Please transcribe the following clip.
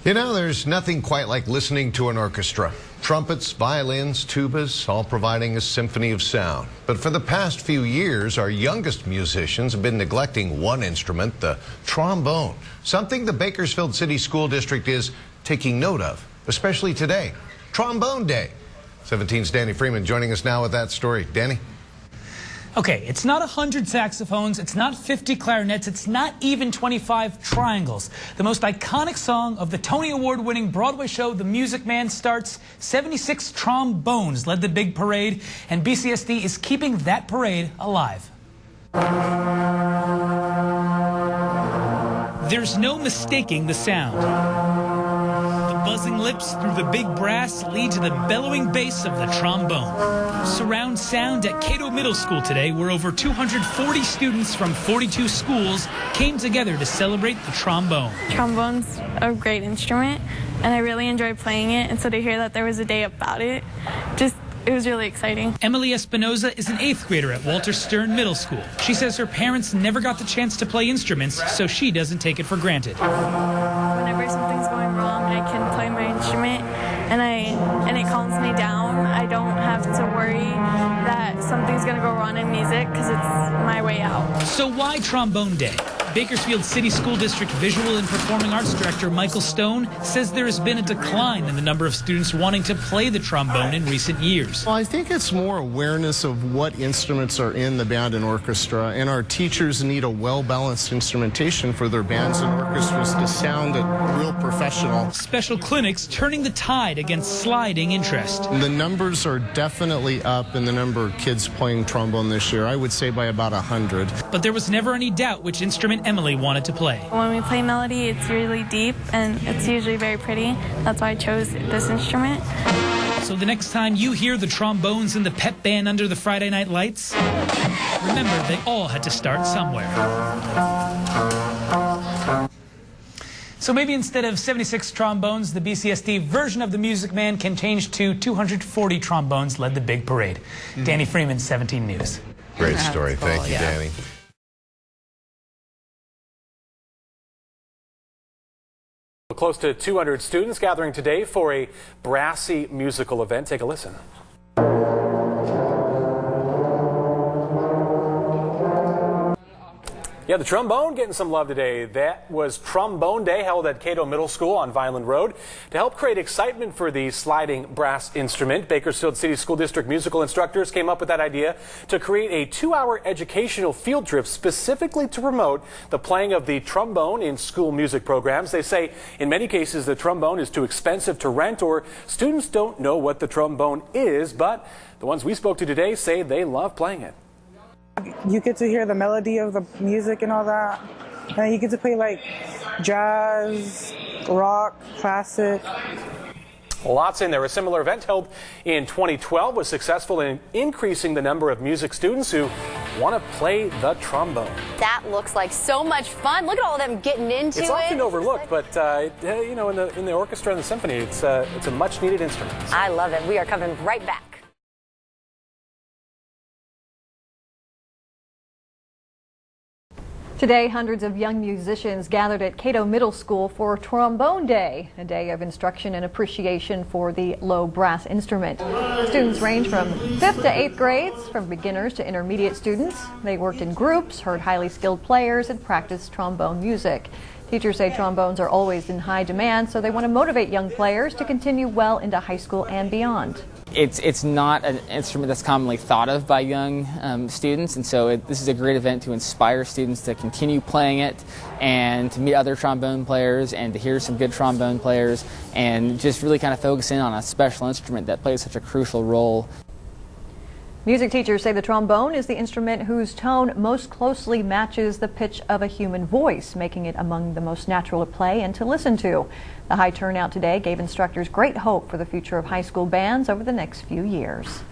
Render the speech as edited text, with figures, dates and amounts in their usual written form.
You know, there's nothing quite like listening to an orchestra. Trumpets, violins, tubas, all providing a symphony of sound. But for the past few years, our youngest musicians have been neglecting one instrument, the trombone, something the Bakersfield City School District is taking note of, especially today, Trombone Day. 17's Danny Freeman joining us now with that story. Danny? Okay, it's not 100 saxophones, it's not 50 clarinets, it's not even 25 triangles. The most iconic song of the Tony Award-winning Broadway show The Music Man starts. 76 trombones led the big parade, and BCSD is keeping that parade alive. There's no mistaking the sound. Buzzing lips through the big brass lead to the bellowing bass of the trombone. Surround sound at Cato Middle School today, where over 240 students from 42 schools came together to celebrate the trombone. Trombone's a great instrument, and I really enjoy playing it, and so to hear that there was a day about it, it was really exciting. Emily Espinoza is an 8th grader at Walter Stern Middle School. She says her parents never got the chance to play instruments, so she doesn't take it for granted. Whenever something's going wrong, I can play my instrument, and it calms me down. I don't have to worry that something's going to go wrong in music because it's my way out. So why Trombone Day? Bakersfield City School District Visual and Performing Arts Director Michael Stone says there has been a decline in the number of students wanting to play the trombone in recent years. Well, I think it's more awareness of what instruments are in the band and orchestra, and our teachers need a well-balanced instrumentation for their bands and orchestras to sound real professional. Special clinics turning the tide against sliding interest. The numbers are definitely up in the number of kids playing trombone this year, I would say by about 100. But there was never any doubt which instrument Emily wanted to play. When we play melody, it's really deep and it's usually very pretty. That's why I chose this instrument. So the next time you hear the trombones in the pep band under the Friday night lights, remember they all had to start somewhere. So maybe instead of 76 trombones, the BCSD version of the Music Man can change to 240 trombones led the big parade. Danny Freeman, 17 News. Great story. Thank you, Danny. Close to 200 students gathering today for a brassy musical event. Take a listen. Yeah, the trombone getting some love today. That was Trombone Day held at Cato Middle School on Vineland Road. To help create excitement for the sliding brass instrument, Bakersfield City School District musical instructors came up with that idea to create a 2-hour educational field trip specifically to promote the playing of the trombone in school music programs. They say in many cases the trombone is too expensive to rent or students don't know what the trombone is, but the ones we spoke to today say they love playing it. You get to hear the melody of the music and all that, and you get to play like jazz, rock, classic. Lots in there. A similar event held in 2012 was successful in increasing the number of music students who want to play the trombone. That looks like so much fun. Look at all of them getting into it. It's often overlooked, but you know, in the orchestra and the symphony, it's a much needed instrument. I love it. We are coming right back. Today, hundreds of young musicians gathered at Cato Middle School for Trombone Day, a day of instruction and appreciation for the low brass instrument. Students range from 5th to 8th grades, from beginners to intermediate students. They worked in groups, heard highly skilled players, and practiced trombone music. Teachers say trombones are always in high demand, so they want to motivate young players to continue well into high school and beyond. It's not an instrument that's commonly thought of by young students, and so this is a great event to inspire students to continue playing it and to meet other trombone players and to hear some good trombone players and just really kind of focus in on a special instrument that plays such a crucial role. Music teachers say the trombone is the instrument whose tone most closely matches the pitch of a human voice, making it among the most natural to play and to listen to. The high turnout today gave instructors great hope for the future of high school bands over the next few years.